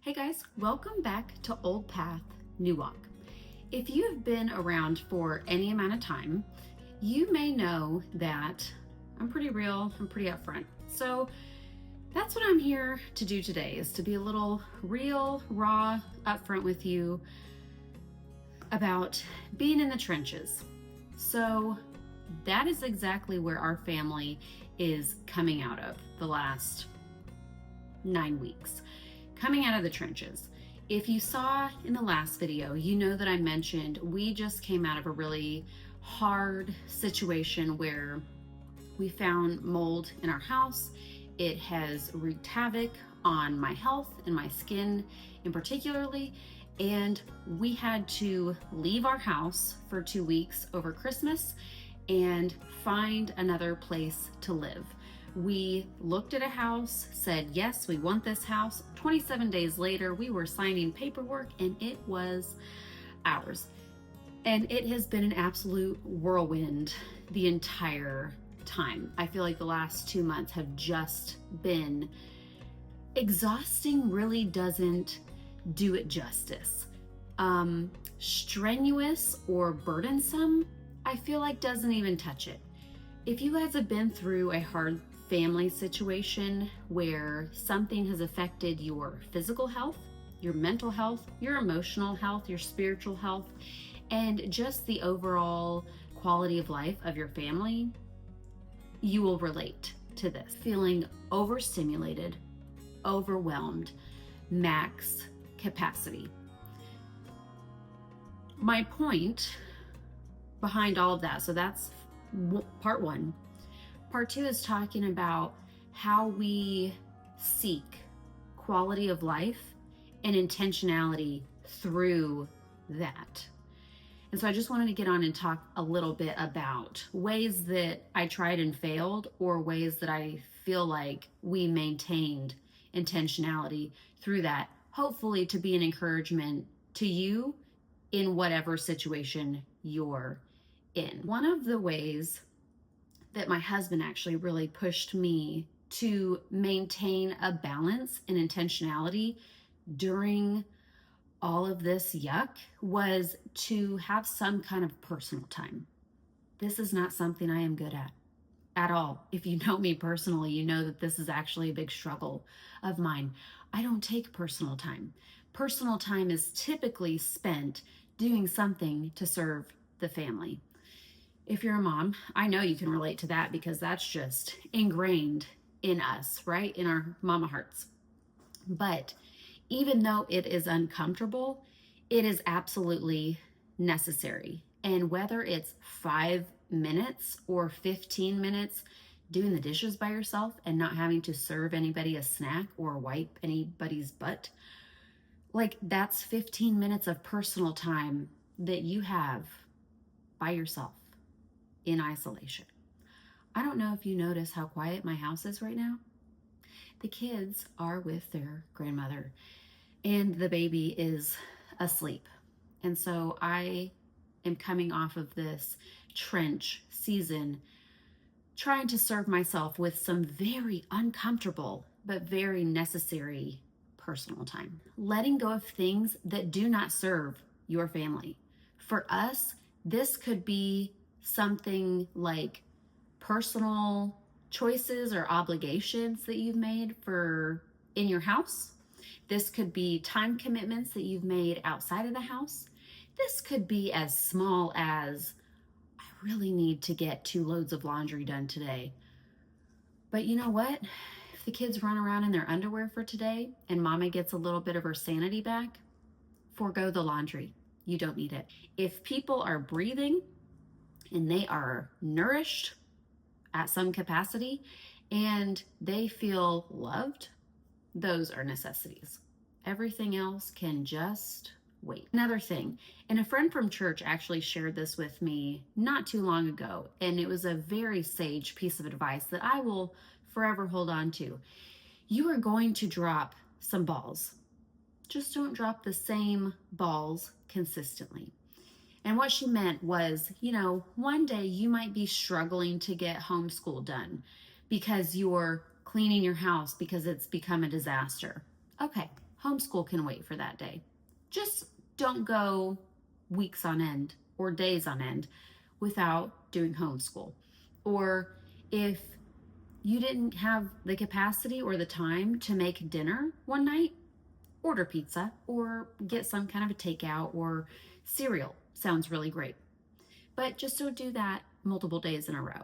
Hey guys, welcome back to Old Path, New Walk. If you have been around for any amount of time, you may know that I'm pretty real, I'm pretty upfront. So that's what I'm here to do today, is to be a little real, raw, upfront with you about being in the trenches. So that is exactly where our family is coming out of the last 9 weeks. Coming out of the trenches. If you saw in the last video, you know that I mentioned we just came out of a really hard situation where we found mold in our house. It has wreaked havoc on my health and my skin in particularly, and we had to leave our house for 2 weeks over Christmas and find another place to live. We looked at a house, said, yes, we want this house. 27 days later, we were signing paperwork and it was ours. And it has been an absolute whirlwind the entire time. I feel like the last 2 months have just been exhausting, really doesn't do it justice. Strenuous or burdensome, I feel like doesn't even touch it. If you guys have been through a hard family situation where something has affected your physical health, your mental health, your emotional health, your spiritual health, and just the overall quality of life of your family, you will relate to this. Feeling overstimulated, overwhelmed, max capacity. My point behind all of that, so that's part one. Part two is talking about how we seek quality of life and intentionality through that. And so I just wanted to get on and talk a little bit about ways that I tried and failed, or ways that I feel like we maintained intentionality through that, hopefully to be an encouragement to you in whatever situation you're in. One of the ways that my husband actually really pushed me to maintain a balance and intentionality during all of this yuck was to have some kind of personal time. This is not something I am good at all. If you know me personally, you know that this is actually a big struggle of mine. I don't take personal time. Personal time is typically spent doing something to serve the family. If you're a mom, I know you can relate to that because that's just ingrained in us, right? In our mama hearts. But even though it is uncomfortable, it is absolutely necessary. And whether it's 5 minutes or 15 minutes doing the dishes by yourself and not having to serve anybody a snack or wipe anybody's butt, like that's 15 minutes of personal time that you have by yourself in isolation. I don't know if you notice how quiet my house is right now. The kids are with their grandmother and the baby is asleep. And so I am coming off of this trench season, trying to serve myself with some very uncomfortable but very necessary personal time. Letting go of things that do not serve your family. For us, this could be something like personal choices or obligations that you've made in your house. This could be time commitments that you've made outside of the house. This could be as small as, I really need to get 2 loads of laundry done today. But you know what? If the kids run around in their underwear for today and mama gets a little bit of her sanity back, forego the laundry. You don't need it. If people are breathing and they are nourished at some capacity and they feel loved, those are necessities. Everything else can just wait. Another thing, and a friend from church actually shared this with me not too long ago, and it was a very sage piece of advice that I will forever hold on to. You are going to drop some balls. Just don't drop the same balls consistently. And what she meant was, one day you might be struggling to get homeschool done because you're cleaning your house because it's become a disaster. Okay, Homeschool can wait for that day. Just don't go weeks on end or days on end without doing homeschool. Or if you didn't have the capacity or the time to make dinner one night, order pizza or get some kind of a takeout, or cereal sounds really great. But just don't do that multiple days in a row.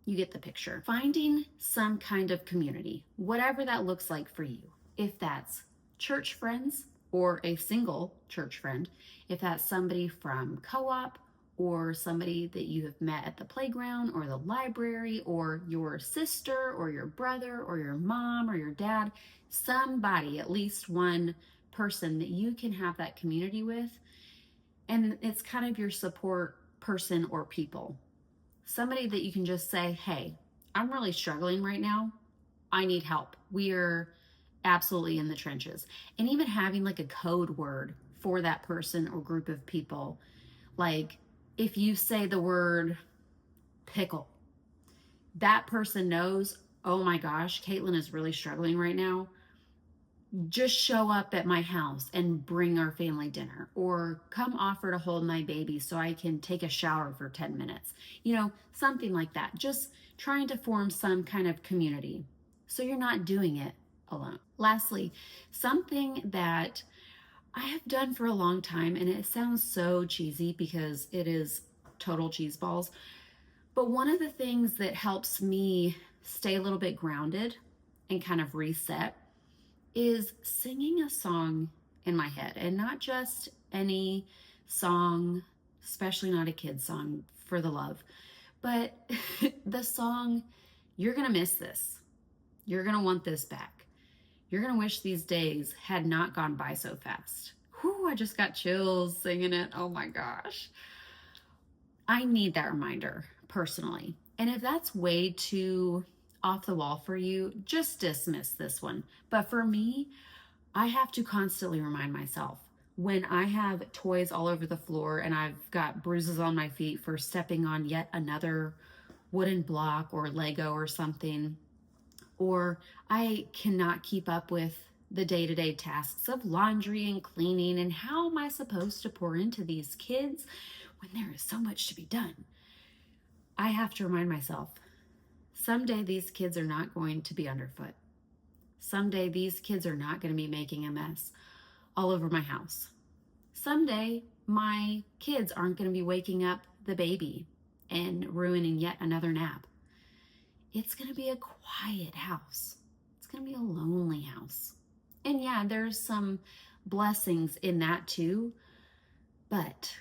You get the picture. Finding some kind of community, whatever that looks like for you. If that's church friends or a single church friend, if that's somebody from co-op or somebody that you have met at the playground or the library, or your sister or your brother or your mom or your dad, somebody, at least one person that you can have that community with. And it's kind of your support person or people. Somebody that you can just say, hey, I'm really struggling right now. I need help. We are absolutely in the trenches. And even having like a code word for that person or group of people. Like if you say the word pickle, that person knows, oh my gosh, Caitlin is really struggling right now. Just show up at my house and bring our family dinner, or come offer to hold my baby so I can take a shower for 10 minutes. Something like that. Just trying to form some kind of community so you're not doing it alone. Lastly, something that I have done for a long time, and it sounds so cheesy because it is total cheese balls, but one of the things that helps me stay a little bit grounded and kind of reset is singing a song in my head, and not just any song, especially not a kid's song, for the love, but the song, you're gonna miss this. You're gonna want this back. You're gonna wish these days had not gone by so fast. Whew, I just got chills singing it. Oh my gosh. I need that reminder personally. And if that's way too off the wall for you, just dismiss this one. But for me, I have to constantly remind myself when I have toys all over the floor and I've got bruises on my feet for stepping on yet another wooden block or Lego or something, or I cannot keep up with the day-to-day tasks of laundry and cleaning, and how am I supposed to pour into these kids when there is so much to be done? I have to remind myself, someday these kids are not going to be underfoot. Someday these kids are not going to be making a mess all over my house. Someday my kids aren't going to be waking up the baby and ruining yet another nap. It's going to be a quiet house. It's going to be a lonely house. And yeah, there's some blessings in that too. But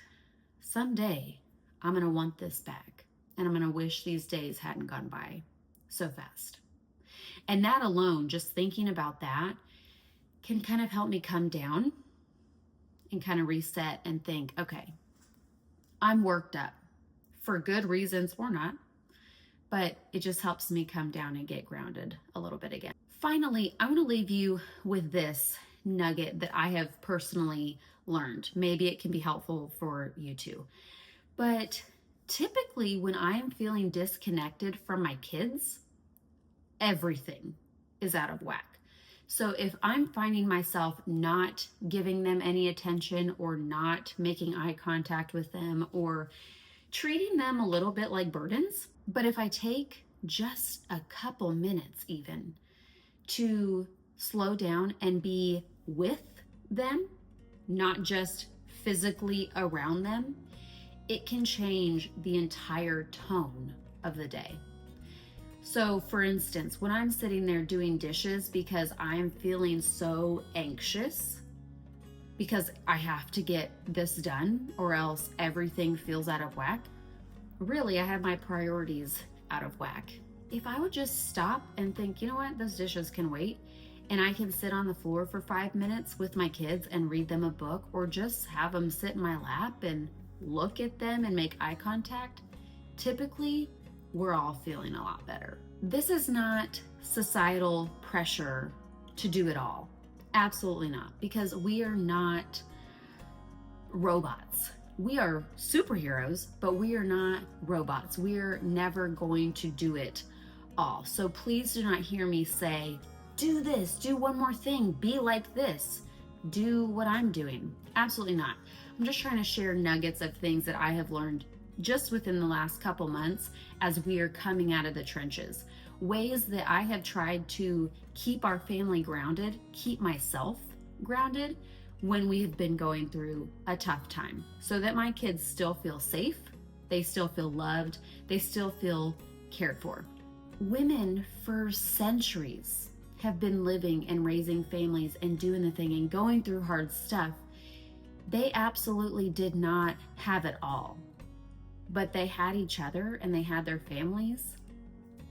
someday I'm going to want this back. And I'm going to wish these days hadn't gone by so fast. And that alone, just thinking about that, can kind of help me come down and kind of reset and think, okay, I'm worked up for good reasons or not, but it just helps me come down and get grounded a little bit again. Finally, I want to leave you with this nugget that I have personally learned. Maybe it can be helpful for you too. But typically when I am feeling disconnected from my kids, everything is out of whack. So if I'm finding myself not giving them any attention, or not making eye contact with them, or treating them a little bit like burdens, but if I take just a couple minutes even to slow down and be with them, not just physically around them, it can change the entire tone of the day. So for instance, when I'm sitting there doing dishes because I'm feeling so anxious because I have to get this done or else everything feels out of whack, really I have my priorities out of whack. If I would just stop and think, you know what, those dishes can wait, and I can sit on the floor for 5 minutes with my kids and read them a book, or just have them sit in my lap and look at them and make eye contact, typically we're all feeling a lot better. This is not societal pressure to do it all. Absolutely not, because we are not robots. We are superheroes, but we are not robots. We are never going to do it all. So please do not hear me say, do this, do one more thing, be like this, do what I'm doing. Absolutely not. I'm just trying to share nuggets of things that I have learned just within the last couple months as we are coming out of the trenches. Ways that I have tried to keep our family grounded, keep myself grounded when we have been going through a tough time, so that my kids still feel safe, they still feel loved, they still feel cared for. Women for centuries have been living and raising families and doing the thing and going through hard stuff. They absolutely did not have it all, but they had each other and they had their families.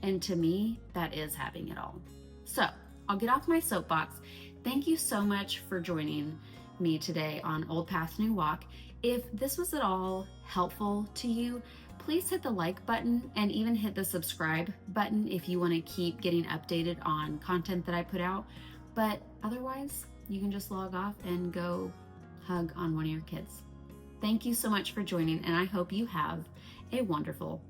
And to me, that is having it all. So I'll get off my soapbox. Thank you so much for joining me today on Old Path New Walk. If this was at all helpful to you, please hit the like button and even hit the subscribe button if you want to keep getting updated on content that I put out. But otherwise, you can just log off and go hug on one of your kids. Thank you so much for joining, and I hope you have a wonderful